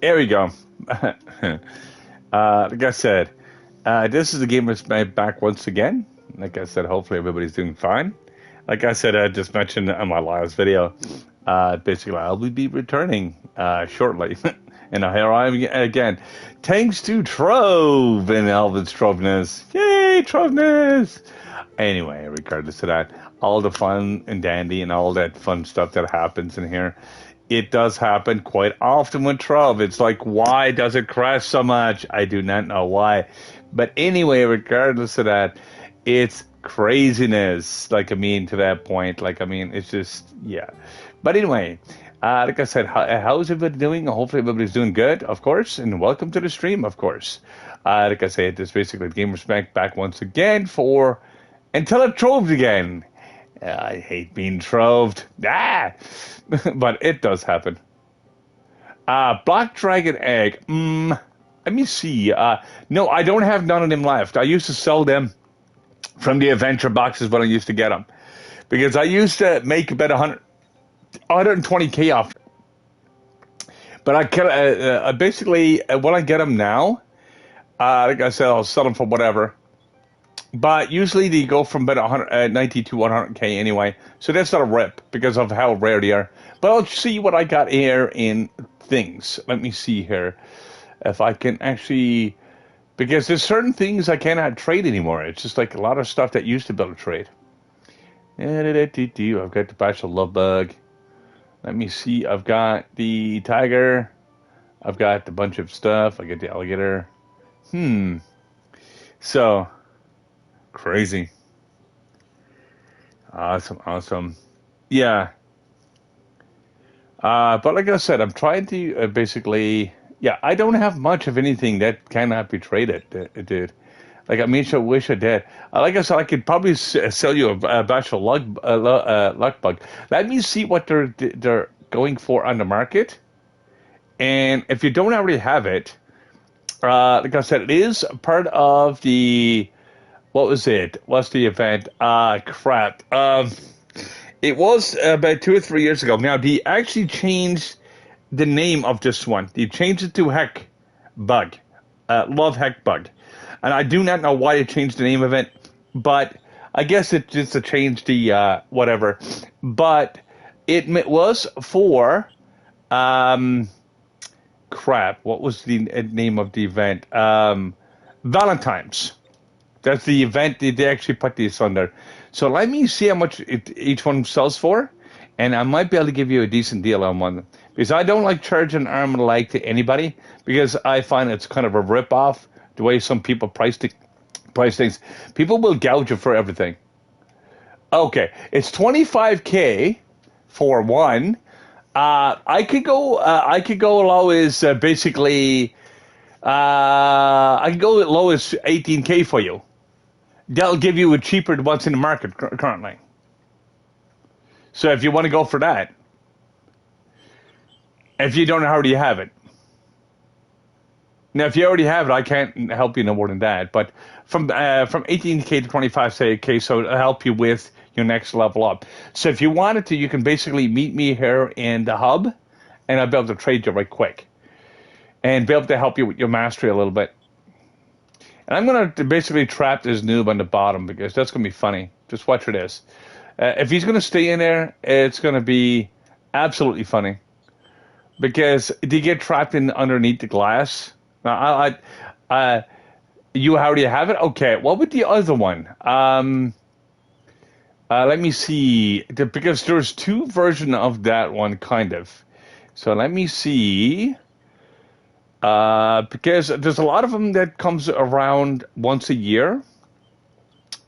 There we go. Like I said, this is the Gamers Night back once again. Like I said, hopefully everybody's doing fine. Like I said, I just mentioned on my last video, basically I'll be returning shortly. And here I am again. Thanks to Trove and Elvis Troveness. Yay, Troveness! Anyway, regardless of that, all the fun and dandy and all that fun stuff that happens in here, it does happen quite often with Trove. It's like, why does it crash so much? I do not know why. But anyway, regardless of that, it's craziness. To that point. It's just, yeah. But anyway, like I said, how's everybody doing? Hopefully everybody's doing good, of course. And welcome to the stream, of course. Like I said, this is basically Gamers back once again for Until It Troved Again. I hate being troved. But it does happen. Black Dragon Egg. Let me see. No, I don't have none of them left. I used to sell them from the adventure boxes when I used to get them. Because I used to make about 120k off. But I basically, when I get them now, like I said, I'll sell them for whatever. But usually they go from about 90 to 100k anyway. So that's not a rip because of how rare they are. But I'll see what I got here in things. Let me see here. If I can actually... Because there's certain things I cannot trade anymore. It's just like a lot of stuff that used to be able to trade. I've got the Bachelor Love Bug. Let me see. I've got the Tiger. I've got a bunch of stuff. I got the Alligator. So... Crazy. Awesome. Yeah. But like I said, I'm trying to basically... Yeah, I don't have much of anything that cannot be traded, dude. I wish I did. Like I said, I could probably sell you a Bachelor Luck Bug. Let me see what they're going for on the market. And if you don't already have it, like I said, it is part of the... What was it? What's the event? Crap. It was about 2 or 3 years ago. Now, they actually changed the name of this one. They changed it to Heck Bug. Love Heck Bug. And I do not know why they changed the name of it, but I guess it's just to change the whatever. But it was for... crap. What was the name of the event? Valentine's. That's the event they actually put these under. So let me see how much each one sells for, and I might be able to give you a decent deal on one. Because I don't like charging arm and leg to anybody, because I find it's kind of a rip-off, the way some people price things. People will gouge you for everything. Okay, it's 25k for one. I could go low as basically... I can go as low as 18k for you. That'll give you a cheaper than what's in the market currently. So if you want to go for that, if you don't already have it. Now, if you already have it, I can't help you no more than that. But from 18k to 25k, so it'll help you with your next level up. So if you wanted to, you can basically meet me here in the hub, and I'll be able to trade you right quick. And be able to help you with your mastery a little bit. And I'm going to basically trap this noob on the bottom because that's going to be funny. Just watch for this. If he's going to stay in there, it's going to be absolutely funny. Because they get trapped in underneath the glass. Now, you already have it? Okay, what with the other one? Let me see. Because there's two versions of that one, kind of. So let me see... because there's a lot of them that comes around once a year.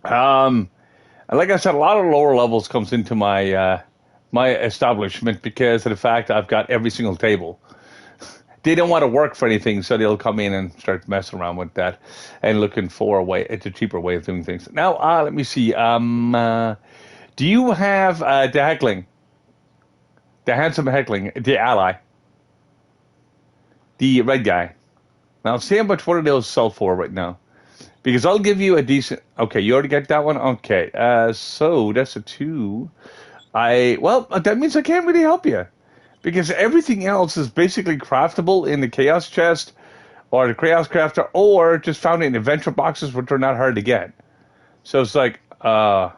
And like I said, a lot of lower levels comes into my my establishment because of the fact I've got every single table. They don't want to work for anything, so they'll come in and start messing around with that and looking for it's a cheaper way of doing things. Now, let me see. Do you have the Heckling? The handsome Heckling, the ally? The red guy. Now, see how much one of those sell for right now. Because I'll give you a decent... Okay, you already got that one? Okay. So, that's a 2. Well, that means I can't really help you. because everything else is basically craftable in the Chaos chest or the Chaos Crafter, or just found in adventure boxes, which are not hard to get. So it's like, yeah,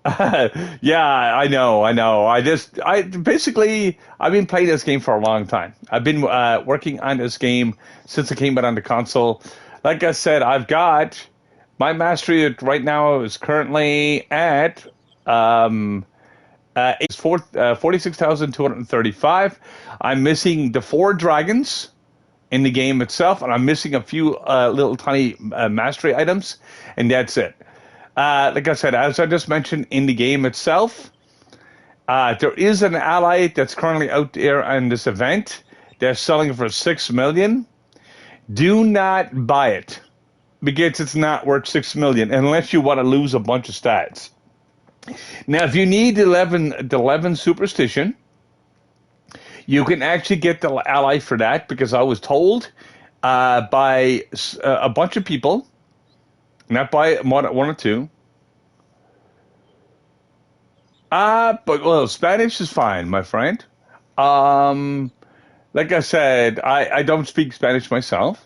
I know, I know. I've been playing this game for a long time. I've been working on this game since it came out on the console. Like I said, I've got my mastery right now is currently at it's 46,235. I'm missing the 4 dragons in the game itself, and I'm missing a few little tiny mastery items, and that's it. Like I said, as I just mentioned in the game itself, there is an ally that's currently out there in this event. They're selling for 6 million. Do not buy it because it's not worth 6 million unless you want to lose a bunch of stats. Now, if you need the 11 superstition, you can actually get the ally for that, because I was told by a bunch of people, not by one or two. But well, Spanish is fine, my friend. Like I said, I don't speak Spanish myself,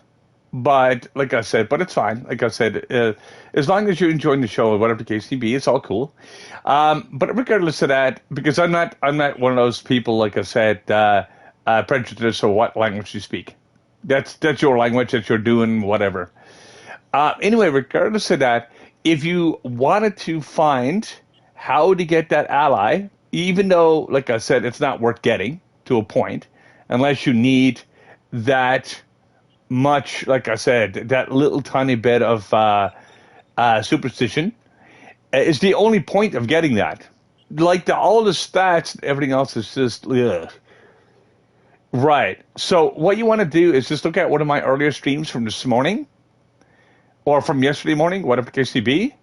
but like I said, but it's fine. Like I said, as long as you're enjoying the show or whatever the case may be, it's all cool. But regardless of that, because I'm not one of those people, like I said, prejudiced or what language you speak. That's your language that you're doing, whatever. Anyway, regardless of that, if you wanted to find how to get that ally, even though, like I said, it's not worth getting to a point, unless you need that much, like I said, that little tiny bit of superstition, is the only point of getting that. Like all the stats, everything else is just, ugh. Right. So what you want to do is just look at one of my earlier streams from this morning, or from yesterday morning, whatever the case may be,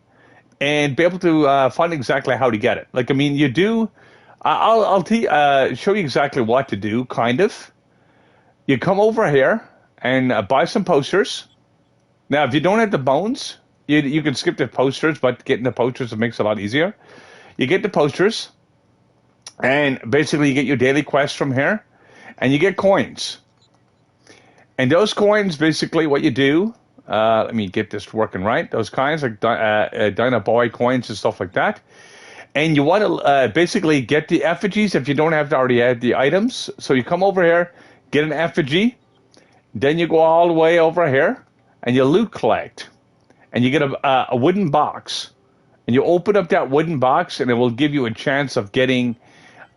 and be able to find exactly how to get it. Like, I mean, you do. I'll show you exactly what to do. Kind of. You come over here and buy some posters. Now, if you don't have the bones, you can skip the posters, but getting the posters it makes it a lot easier. You get the posters, and basically you get your daily quests from here, and you get coins. And those coins, basically, what you do. Let me get this working right. Those coins, like Dino Boy coins and stuff like that. And you want to basically get the effigies if you don't have to already add the items. So you come over here, get an effigy. Then you go all the way over here, and you loot collect. And you get a wooden box. And you open up that wooden box, and it will give you a chance of getting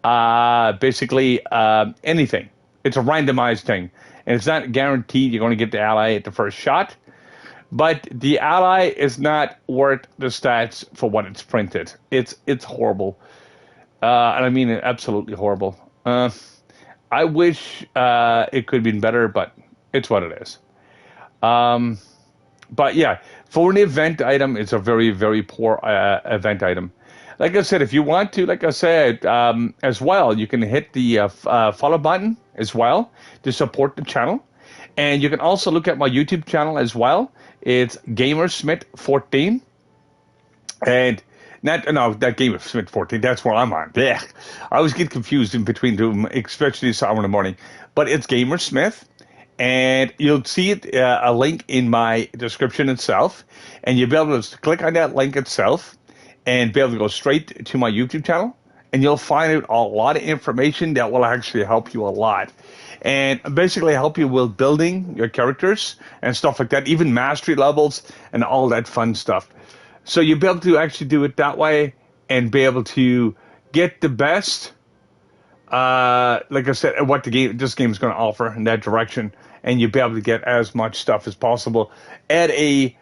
basically anything. It's a randomized thing. And it's not guaranteed you're going to get the ally at the first shot. But the ally is not worth the stats for what it's printed. It's horrible. And I mean absolutely horrible. I wish it could have been better, but it's what it is. But yeah, for an event item, it's a very, very poor event item. Like I said, if you want to, like I said, as well, you can hit the follow button as well to support the channel. And you can also look at my YouTube channel as well. It's Gamersmith14. And that Gamersmith14, that's where I'm on. Blech. I always get confused in between them, especially this hour in the morning. But it's Gamersmith. And you'll see it, a link in my description itself. And you'll be able to click on that link itself and be able to go straight to my YouTube channel. And you'll find out a lot of information that will actually help you a lot. And basically help you with building your characters and stuff like that, even mastery levels and all that fun stuff. So you'll be able to actually do it that way and be able to get the best, like I said, what this game is going to offer in that direction. And you'll be able to get as much stuff as possible at a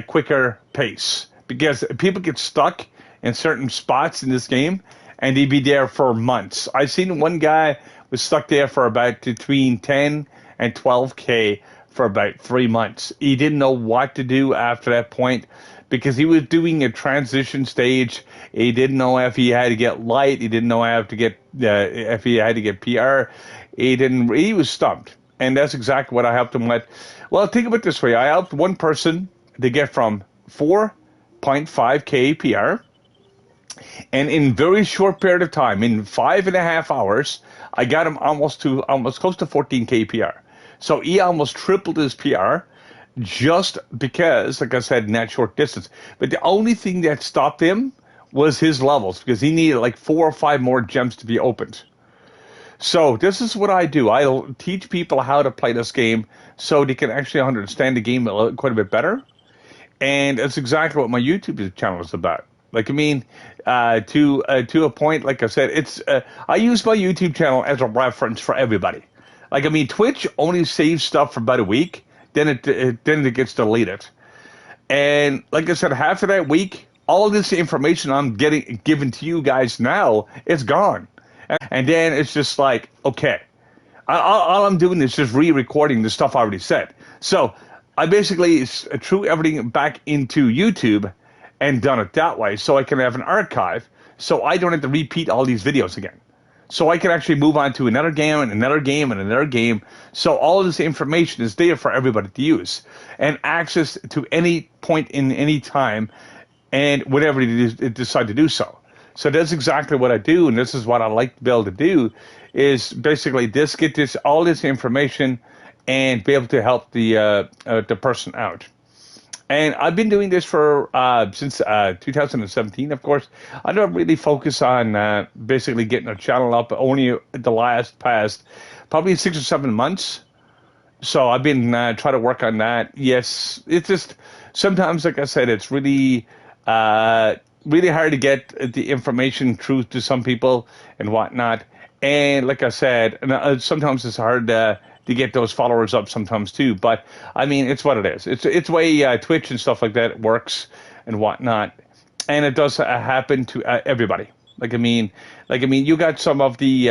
quicker pace. Because people get stuck in certain spots in this game and they'd be there for months. I've seen one guy was stuck there for about between 10 and 12K for about 3 months. He didn't know what to do after that point because he was doing a transition stage. He didn't know if he had to get light. He didn't know if he had to get PR. He was stumped. And that's exactly what I helped him with. Well, think of it this way. I helped one person to get from 4.5K PR And in very short period of time, in 5.5 hours, I got him almost close to 14K PR. So he almost tripled his PR just because, like I said, in that short distance. But the only thing that stopped him was his levels, because he needed like 4 or 5 more gems to be opened. So this is what I do. I teach people how to play this game so they can actually understand the game quite a bit better. And that's exactly what my YouTube channel is about. Like, I mean, to a point, like I said, it's I use my YouTube channel as a reference for everybody. Like, I mean, Twitch only saves stuff for about a week, then it gets deleted. And like I said, after that week, all this information I'm getting given to you guys now, it's gone. And then it's just like, okay, all I'm doing is just re-recording the stuff I already said. So I basically threw everything back into YouTube and done it that way, so I can have an archive, so I don't have to repeat all these videos again. So I can actually move on to another game and another game and another game. So all of this information is there for everybody to use and access to any point in any time and whenever you decide to do so. So that's exactly what I do, and this is what I like to be able to do, is basically get all this information and be able to help the person out. And I've been doing this for since 2017, of course. I don't really focus on basically getting a channel up only the past probably 6 or 7 months. So I've been trying to work on that. Yes, it's just sometimes, like I said, it's really really hard to get the information through to some people and whatnot. And like I said, sometimes it's hard to get those followers up sometimes too. But I mean, it's what it is. It's way Twitch and stuff like that works and whatnot. And it does happen to everybody. Like I mean, you got some of the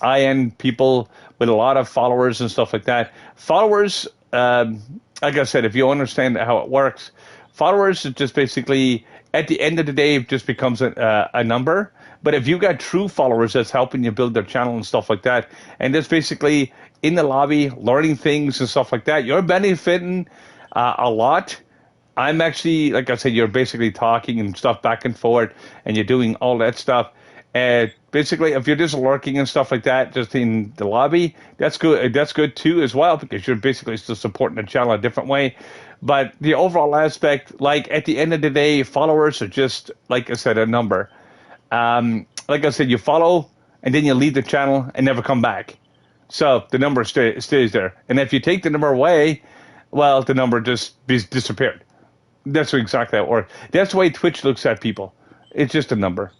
high-end people with a lot of followers and stuff like that. Followers, like I said, if you understand how it works, followers is just basically, at the end of the day, it just becomes a number. But if you got true followers that's helping you build their channel and stuff like that, and that's basically in the lobby learning things and stuff like that, you're benefiting a lot. I'm actually, like I said, you're basically talking and stuff back and forth, and you're doing all that stuff. And basically, if you're just lurking and stuff like that, just in the lobby, that's good. That's good too as well, because you're basically still supporting the channel a different way. But the overall aspect, like at the end of the day, followers are just, like I said, a number. Like I said, you follow and then you leave the channel and never come back. So the number stays there. And if you take the number away, well, the number just disappeared. That's exactly how it works. That's the way Twitch looks at people. It's just a number.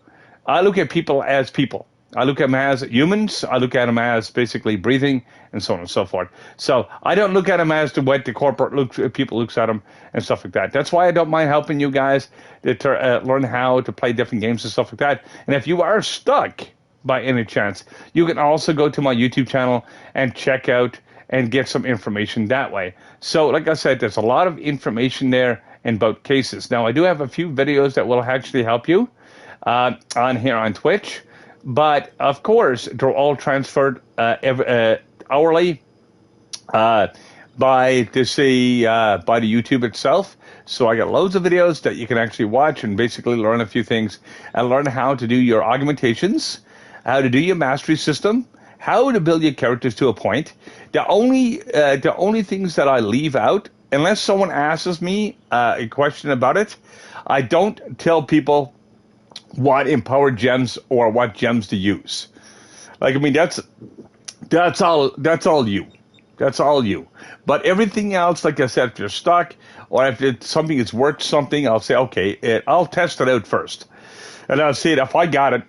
I look at people as people. I look at them as humans. I look at them as basically breathing and so on and so forth. So I don't look at them as the way the corporate people looks at them and stuff like that. That's why I don't mind helping you guys to learn how to play different games and stuff like that. And if you are stuck by any chance, you can also go to my YouTube channel and check out and get some information that way. So like I said, there's a lot of information there in both cases. Now, I do have a few videos that will actually help you on here on Twitch. But of course, they're all transferred hourly by the YouTube itself. So I got loads of videos that you can actually watch and basically learn a few things and learn how to do your augmentations, how to do your mastery system, how to build your characters to a point. The only things that I leave out, unless someone asks me a question about it, I don't tell people what empowered gems or what gems to use. Like, I mean, that's all you. That's all you. But everything else, like I said, if you're stuck or if it's something is worth something, I'll say, okay, I'll test it out first. And I'll see if I got it,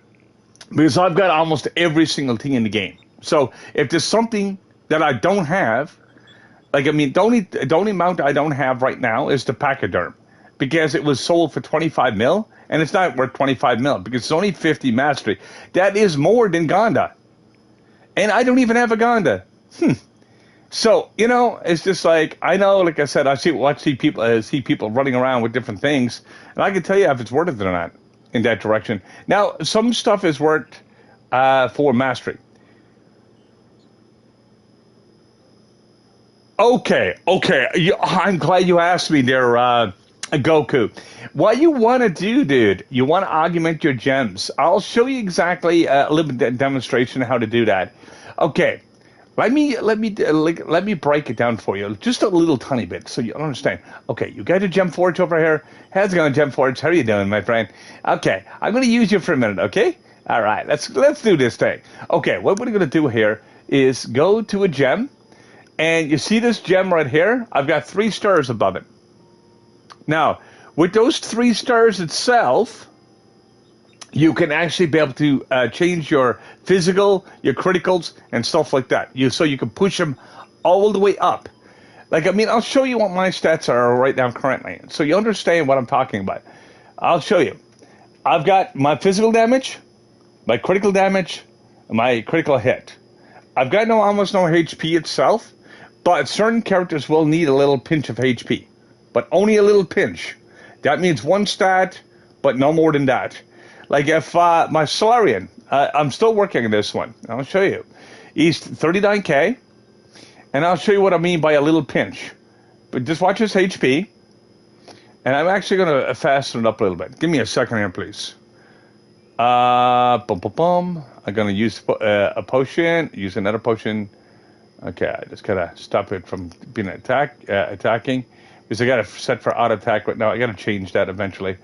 because I've got almost every single thing in the game. So if there's something that I don't have, like, I mean, the only mount I don't have right now is the pachyderm, because it was sold for 25 mil. And it's not worth 25 mil because it's only 50 mastery. That is more than Gonda. And I don't even have a Gonda. So, you know, it's just like, I know, like I said, I see people running around with different things. And I can tell you if it's worth it or not in that direction. Now, some stuff is worth for mastery. Okay. I'm glad you asked me there, Goku. What you want to do, dude, you want to augment your gems. I'll show you exactly a little demonstration of how to do that. Okay, let me break it down for you just a little tiny bit so you understand. Okay, you got a gem forge over here. How's it going, gem forge? How are you doing, my friend? Okay, I'm going to use you for a minute. Okay, all right, let's do this thing. Okay, what we're going to do here is go to a gem, and you see this gem right here? I've got 3 stars above it. Now, with those 3 stars itself, you can actually be able to change your physical, your criticals, and stuff like that. So you can push them all the way up. Like, I mean, I'll show you what my stats are right now currently, so you understand what I'm talking about. I'll show you. I've got my physical damage, my critical damage, my critical hit. I've got almost no HP itself, but certain characters will need a little pinch of HP. But only a little pinch. That means 1 stat, but no more than that. Like if my Solarian, I'm still working on this one. I'll show you. He's 39k, and I'll show you what I mean by a little pinch. But just watch his HP, and I'm actually going to fasten it up a little bit. Give me a second here, please. I'm going to use a potion, use another potion. Okay, I just got to stop it from being attacking. Because I got it set for auto attack right now. I got to change that eventually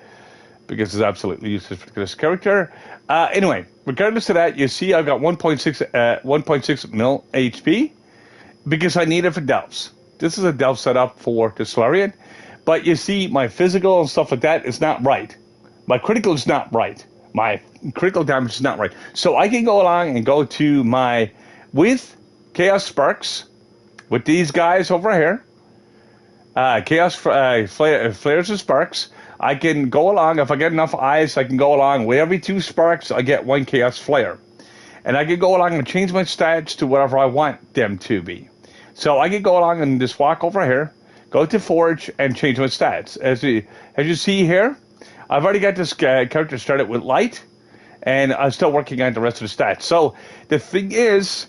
because it's absolutely useless for this character. Anyway, regardless of that, you see I've got 1.6 mil HP because I need it for delves. This is a delve setup for the Solarian, but you see my physical and stuff like that is not right. My critical is not right. My critical damage is not right. So I can go along and go to my with Chaos Sparks with these guys over here. Chaos flares and sparks. I can go along, if I get enough eyes, I can go along with every 2 sparks, I get 1 chaos flare. And I can go along and change my stats to whatever I want them to be. So I can go along and just walk over here, go to Forge, and change my stats. As you see here, I've already got this character started with light, and I'm still working on the rest of the stats. So the thing is,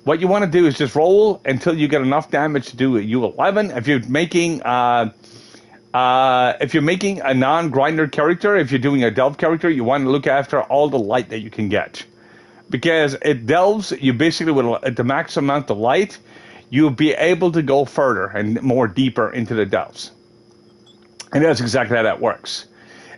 what you want to do is just roll until you get enough damage to do a U11. If you're making a non-grinder character, if you're doing a delve character, you want to look after all the light that you can get. Because it delves, you basically, with the max amount of light, you'll be able to go further and more deeper into the delves. And that's exactly how that works.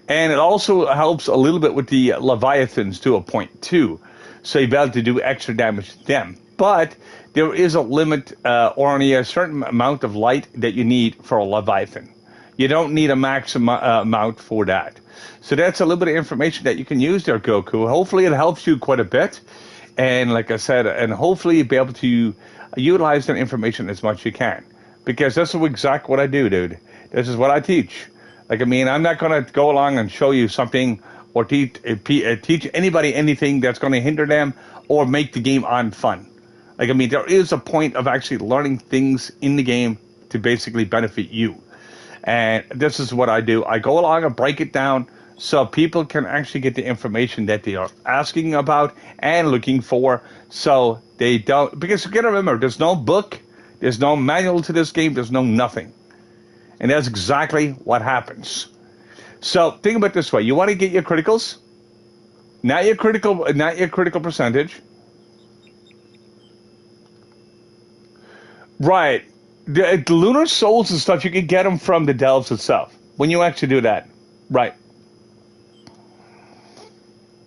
And it also helps a little bit with the Leviathans to a point too. So you'll be able to do extra damage to them. But there is a limit or only a certain amount of light that you need for a Leviathan. You don't need a maximum amount for that. So that's a little bit of information that you can use there, Goku. Hopefully it helps you quite a bit. And like I said, and hopefully you'll be able to utilize that information as much as you can. Because this is exactly what I do, dude. This is what I teach. Like, I mean, I'm not going to go along and show you something or teach anybody anything that's going to hinder them or make the game unfun. Like, I mean, there is a point of actually learning things in the game to basically benefit you. And this is what I do. I go along and break it down so people can actually get the information that they are asking about and looking for, so they don't, because you gotta remember, there's no book, there's no manual to this game, there's no nothing. And that's exactly what happens. So think about it this way. You want to get your criticals, not your critical percentage. Right. The lunar souls and stuff, you can get them from the delves itself when you actually do that. Right.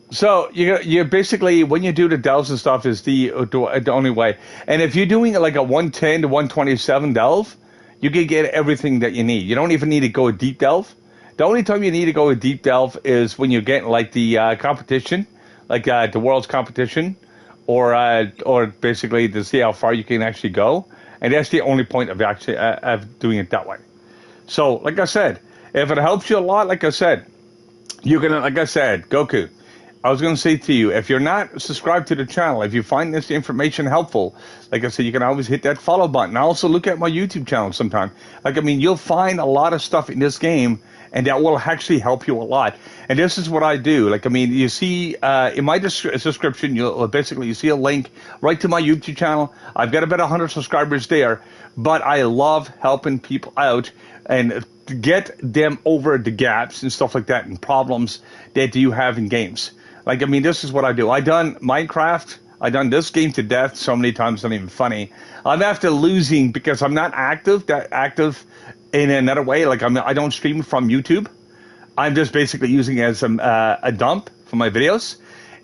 So you basically, when you do the delves and stuff, is the only way. And if you're doing like a 110 to 127 delve, you can get everything that you need. You don't even need to go a deep delve. The only time you need to go a deep delve is when you're getting like the competition, like the world's competition, or basically to see how far you can actually go. And that's the only point of actually of doing it that way. So, like I said, if it helps you a lot, like I said, you can, like I said, Goku, I was going to say to you, if you're not subscribed to the channel, if you find this information helpful, like I said, you can always hit that follow button. Also, look at my YouTube channel sometime. Like, I mean, you'll find a lot of stuff in this game, and that will actually help you a lot. And this is what I do. Like, I mean, you see in my description, you'll basically, you see a link right to my YouTube channel. I've got about 100 subscribers there, but I love helping people out and get them over the gaps and stuff like that and problems that you have in games. Like, I mean, this is what I do. I done Minecraft. I done this game to death so many times, not even funny. I'm after losing because I'm not that active in another way. Like, I don't stream from YouTube. I'm just basically using it as a dump for my videos.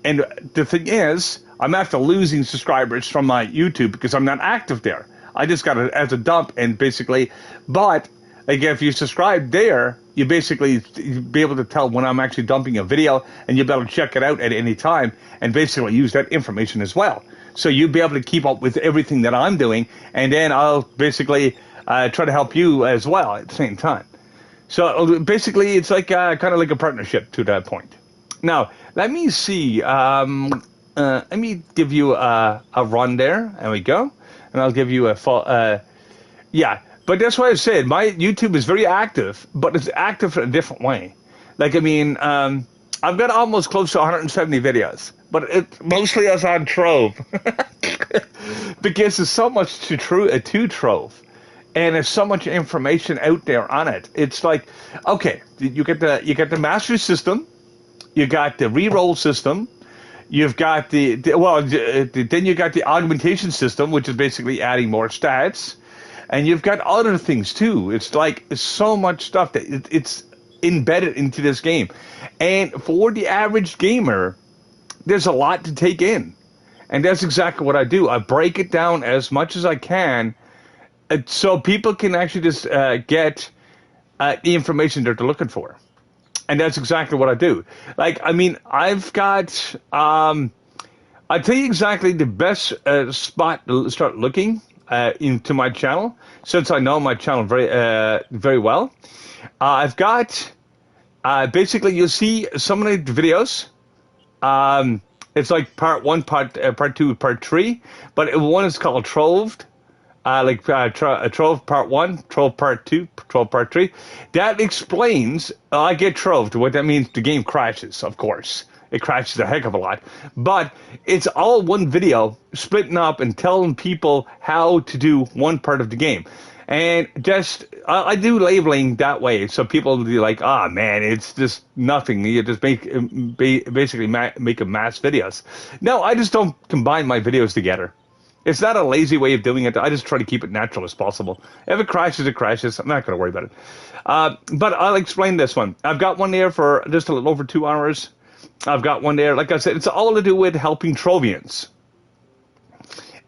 And the thing is, I'm after losing subscribers from my YouTube because I'm not active there. I just got it as a dump and basically, but like if you subscribe there, you basically be able to tell when I'm actually dumping a video, and you'll be able to check it out at any time and basically use that information as well. So you'll be able to keep up with everything that I'm doing, and then I'll basically try to help you as well at the same time. So basically, it's like kind of like a partnership to that point. Now, let me see. Let me give you a run there. There we go. And I'll give you a full, yeah. But that's why I said my YouTube is very active, but it's active in a different way. Like, I mean, I've got almost close to 170 videos, but it mostly is on Trove. Because there's so much to Trove. And there's so much information out there on it. It's like, okay, you get the mastery system, you got the reroll system, you've got then you got the augmentation system, which is basically adding more stats, and you've got other things too. It's like so much stuff that it's embedded into this game, and for the average gamer, there's a lot to take in, and that's exactly what I do. I break it down as much as I can. So people can actually just get the information that they're looking for. And that's exactly what I do. Like, I mean, I've got, I'll tell you exactly the best spot to start looking into my channel, since I know my channel very well. I've got, basically, you'll see some of the videos. It's like part 1, part 2, part 3, but one is called Troved. Trove part 1, Trove part 2, Trove part 3. That explains, I get Troved. What that means, the game crashes, of course. It crashes a heck of a lot. But it's all one video, splitting up and telling people how to do one part of the game. And just, I do labeling that way, so people will be like, ah, man, it's just nothing. You just basically make a mass videos. No, I just don't combine my videos together. It's not a lazy way of doing it. I just try to keep it natural as possible. If it crashes, it crashes. I'm not going to worry about it. But I'll explain this one. I've got one there for just a little over 2 hours. I've got one there. Like I said, it's all to do with helping Trovians.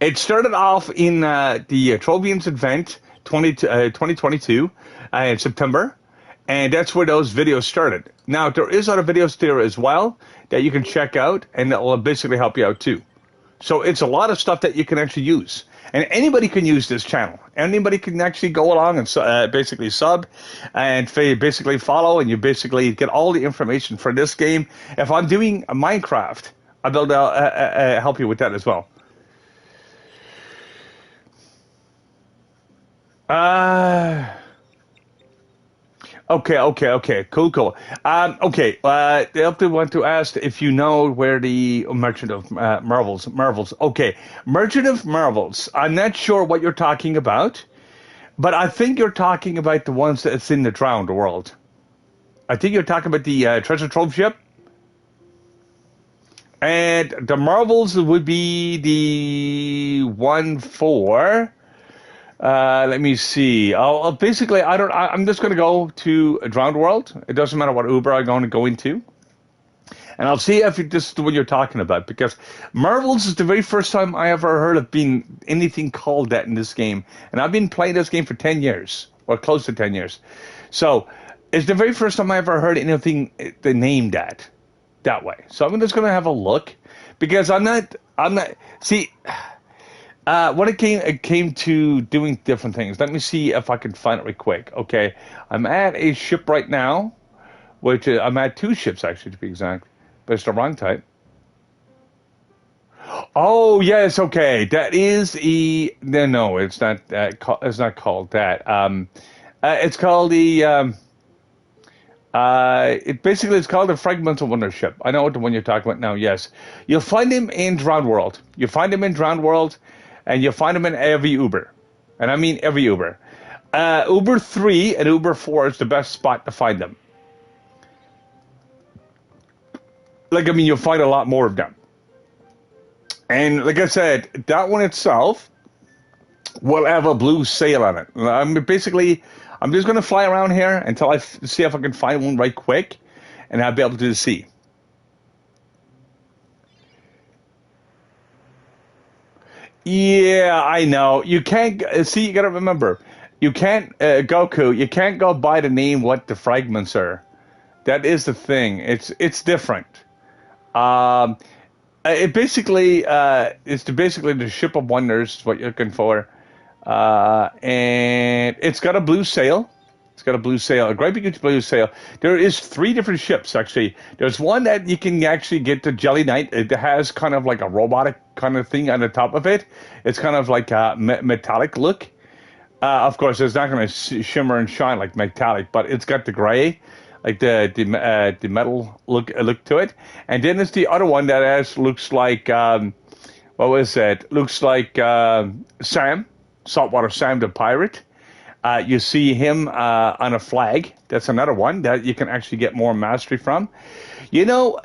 It started off in the Trovians event 2022 in September. And that's where those videos started. Now, there is other videos there as well that you can check out, and that will basically help you out too. So it's a lot of stuff that you can actually use. And anybody can use this channel. Anybody can actually go along and basically sub and basically follow, and you basically get all the information for this game. If I'm doing a Minecraft, I'll be able to help you with that as well. Okay. Cool. Okay. They also want to ask if you know where the Merchant of Marvels. Okay. Merchant of Marvels. I'm not sure what you're talking about, but I think you're talking about the ones that's in the drowned world. I think you're talking about the treasure trove ship. And the Marvels would be the one for... let me see. I'm just going to go to a drowned world. It doesn't matter what Uber I'm going to go into. And I'll see if this is what you're talking about. Because Marvels is the very first time I ever heard of being anything called that in this game. And I've been playing this game for 10 years. Or close to 10 years. So, it's the very first time I ever heard anything named that way. So I'm just going to have a look. Because I'm not, see... when it came to doing different things, let me see if I can find it real quick. Okay, I'm at a ship right now, which I'm at 2 ships actually to be exact, but it's the wrong type. Oh yes, okay, that is no, it's not. It's not called that. It's called the. It's called a fragmental wonder ship. I know what the one you're talking about now. Yes, you'll find him in Drowned World. And you'll find them in every Uber. And I mean every Uber. Uber 3 and Uber 4 is the best spot to find them. Like, I mean, you'll find a lot more of them. And like I said, that one itself will have a blue sail on it. I'm just going to fly around here until I see if I can find one right quick, and I'll be able to see. Yeah, I know. You can't see. You got to remember, you can't Goku. You can't go by the name what the fragments are. That is the thing. It's different. Um, it basically it's basically the ship of wonders. What you're looking for, and it's got a blue sail. It's got a blue sail, a great big blue sail. There is 3 different ships, actually. There's one that you can actually get to Jelly Knight. It has kind of like a robotic kind of thing on the top of it. It's kind of like a metallic look. Of course, it's not going to shimmer and shine like metallic, but it's got the gray, like the metal look to it. And then there's the other one that looks like, what was it? Looks like Sam, Saltwater Sam the Pirate. You see him on a flag. That's another one that you can actually get more mastery from. You know,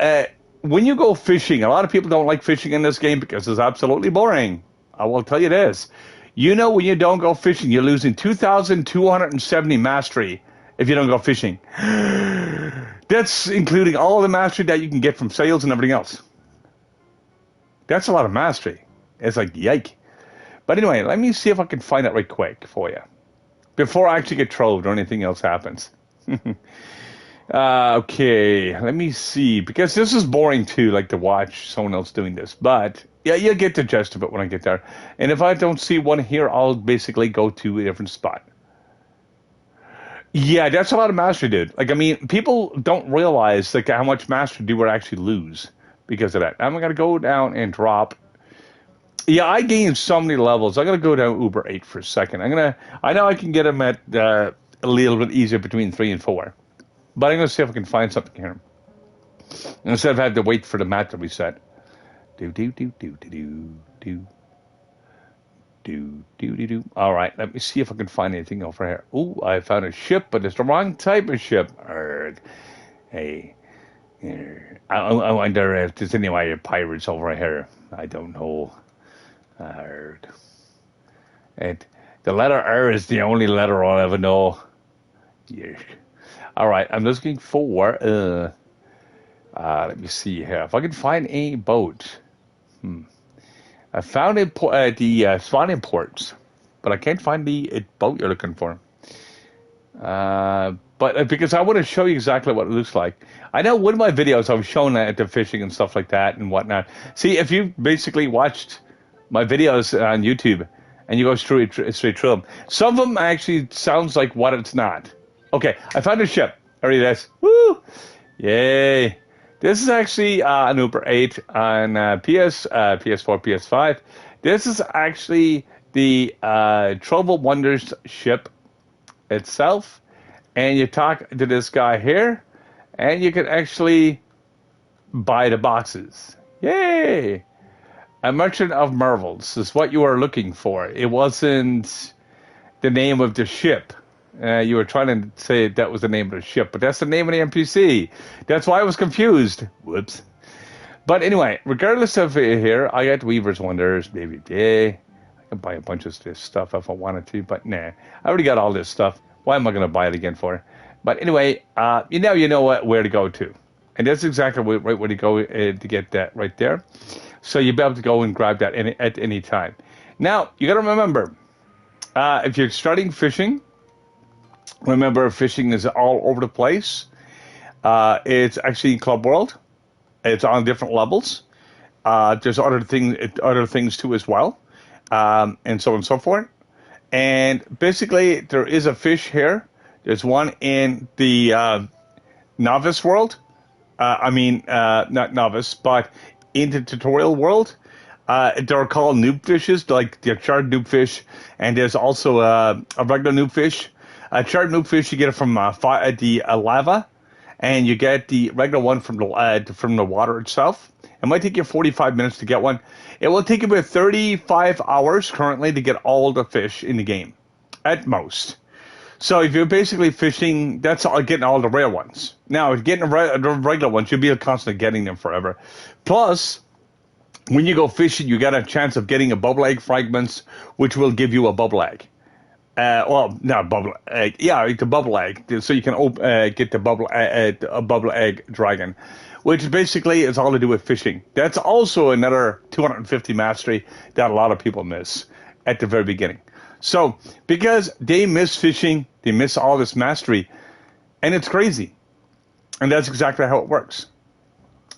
when you go fishing, a lot of people don't like fishing in this game because it's absolutely boring. I will tell you this. You know, when you don't go fishing, you're losing 2,270 mastery if you don't go fishing. That's including all the mastery that you can get from sales and everything else. That's a lot of mastery. It's like, yike. But anyway, let me see if I can find it right quick for you, before I actually get trolled or anything else happens. Okay, let me see. Because this is boring too, like to watch someone else doing this. But yeah, you'll get the gist of it when I get there. And if I don't see one here, I'll basically go to a different spot. Yeah, that's a lot of mastery, dude. Like, I mean, people don't realize like how much mastery do we actually lose because of that. I'm going to go down and drop. Yeah, I gained so many levels. I'm gonna go down Uber 8 for a second. I know I can get them at a little bit easier between 3 and 4, but I'm gonna see if I can find something here instead of having to wait for the map to reset. Do. All right, let me see if I can find anything over here. Oh, I found a ship, but it's the wrong type of ship. Hey, I wonder if there's any other pirates over here. I don't know. And the letter R is the only letter I'll ever know. Yeah. All right, I'm looking for. Let me see here. If I can find a boat. I found the spawning ports, but I can't find the boat you're looking for. But because I want to show you exactly what it looks like. I know one of my videos I was showing at the fishing and stuff like that and whatnot. See, if you basically watched my videos on YouTube and you go straight through them, some of them actually sounds like what it's not. Okay, I found a ship. There it is. Woo! Yay! This is actually an Uber 8 on PS4, PS5. This is actually the Trouble Wonders ship itself. And you talk to this guy here, and you can actually buy the boxes. Yay! A Merchant of Marvels is what you are looking for. It wasn't the name of the ship. You were trying to say that was the name of the ship, but that's the name of the NPC. That's why I was confused. Whoops. But anyway, regardless of here, I got Weaver's Wonders, baby. Yeah, I can buy a bunch of this stuff if I wanted to, but nah. I already got all this stuff. Why am I going to buy it again for? But anyway, you know where to go to. And that's exactly right where to go to get that right there. So you'll be able to go and grab that at any time. Now, you got to remember, if you're starting fishing, remember fishing is all over the place. It's actually in Club World. It's on different levels. There's other things too as well, and so on and so forth. And basically, there is a fish here. There's one in the novice world. Not novice, but in the tutorial world. They're called noob fishes, like the charred noob fish. And there's also a regular noob fish. A charred noob fish, you get it from the lava. And you get the regular one from the water itself. It might take you 45 minutes to get one. It will take you about 35 hours currently to get all the fish in the game, at most. So if you're basically fishing, that's all, getting all the rare ones. Now, getting the regular ones, you'll be constantly getting them forever. Plus, when you go fishing, you got a chance of getting a bubble egg fragments, which will give you a bubble egg. Well, not bubble egg. Yeah, it's a bubble egg. So you can get the a bubble egg dragon, which basically is all to do with fishing. That's also another 250 mastery that a lot of people miss at the very beginning. So because they miss fishing, they miss all this mastery, and it's crazy. And that's exactly how it works.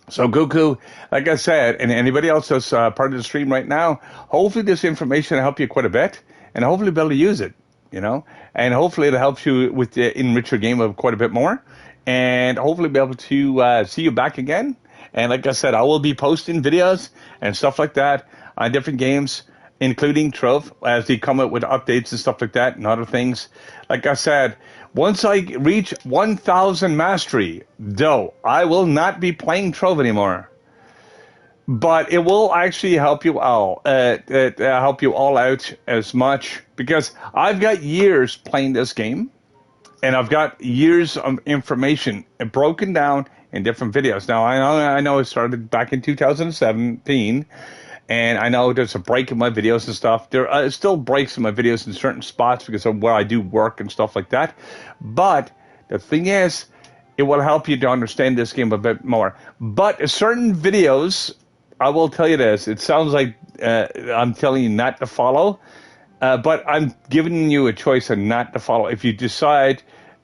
So Goku, like I said, and anybody else that's part of the stream right now, hopefully this information will help you quite a bit, and hopefully be able to use it, and hopefully it helps you with the enrich your game of quite a bit more, and hopefully be able to see you back again. And like I said, I will be posting videos and stuff like that on different games, including Trove, as they come out with updates and stuff like that and other things. Like I said, once I reach 1,000 mastery, though, I will not be playing Trove anymore. But it will actually help you all, out as much, because I've got years playing this game, and I've got years of information broken down in different videos. Now, I know it started back in 2017, and I know there's a break in my videos and stuff. There are still breaks in my videos in certain spots because of where I do work and stuff like that. But the thing is, it will help you to understand this game a bit more. But certain videos, I will tell you this, it sounds like I'm telling you not to follow, but I'm giving you a choice of not to follow if you decide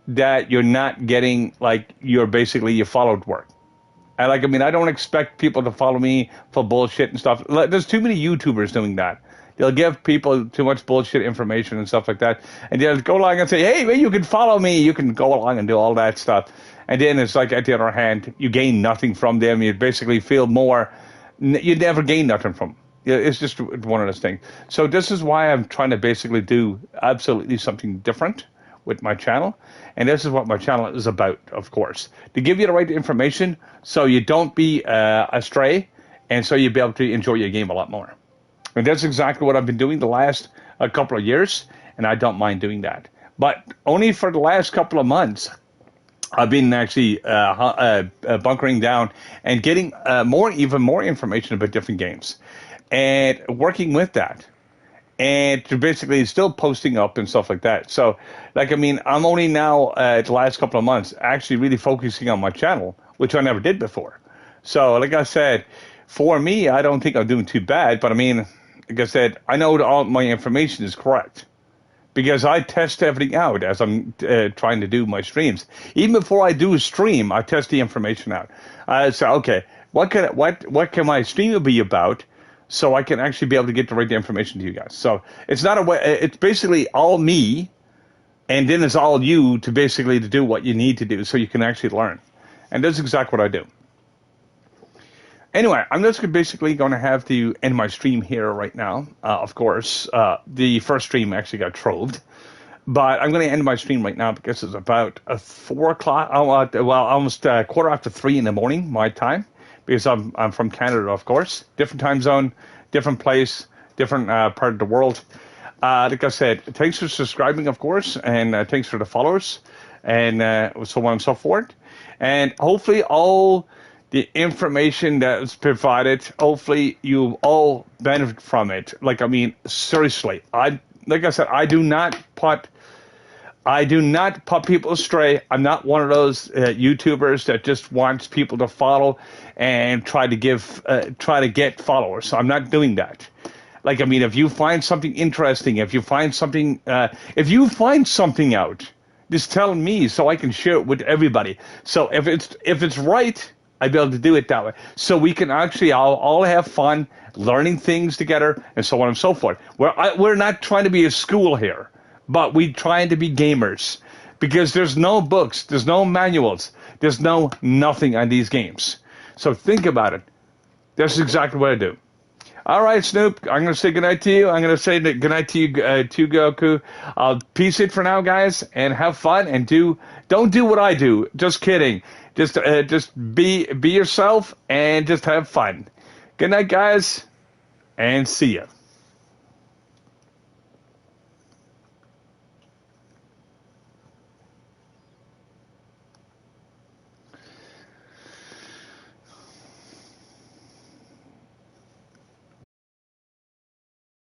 that you're not getting, like, your followed work. I don't expect people to follow me for bullshit and stuff. There's too many YouTubers doing that. They'll give people too much bullshit information and stuff like that. And they'll go along and say, hey, man, you can follow me. You can go along and do all that stuff. And then it's like, at the other hand, you gain nothing from them. You basically feel more, you never gain nothing from them. It's just one of those things. So this is why I'm trying to basically do absolutely something different with my channel. And this is what my channel is about, of course, to give you the right information so you don't be astray, and so you'll be able to enjoy your game a lot more. And that's exactly what I've been doing the last couple of years, and I don't mind doing that. But only for the last couple of months, I've been actually bunkering down and getting even more information about different games, and working with that. And to basically still posting up and stuff like that. So, I'm only now, the last couple of months, actually really focusing on my channel, which I never did before. So, like I said, for me, I don't think I'm doing too bad. But, like I said, I know that all my information is correct, because I test everything out as I'm trying to do my streams. Even before I do a stream, I test the information out. I say, okay, what can my stream be about? So I can actually be able to get the right information to you guys. So it's not a way. It's basically all me, and then it's all you to basically to do what you need to do, so you can actually learn. And that's exactly what I do. Anyway, I'm just basically going to have to end my stream here right now. Of course, the first stream actually got troved, but I'm going to end my stream right now because it's about 4 o'clock. Almost 3:15 in the morning, my time. Because I'm from Canada, of course. Different time zone, different place, different part of the world. Like I said, thanks for subscribing, of course, and thanks for the followers, and so on and so forth. And hopefully all the information that is provided, hopefully you all benefit from it. Seriously, like I said, I do not put people astray. I'm not one of those YouTubers that just wants people to follow and try to get followers. So I'm not doing that. If you find something interesting, if you find something out, just tell me so I can share it with everybody. So if it's right, I'll be able to do it that way. So we can actually all have fun learning things together and so on and so forth. We're not trying to be a school here. But we're trying to be gamers, because there's no books, there's no manuals, there's nothing on these games. So think about it. That's exactly what I do. All right, Snoop, I'm going to say goodnight to you. I'm going to say goodnight to you, to Goku. Peace it for now, guys, and have fun, and don't do what I do. Just kidding. Just be yourself and just have fun. Good night, guys, and see ya.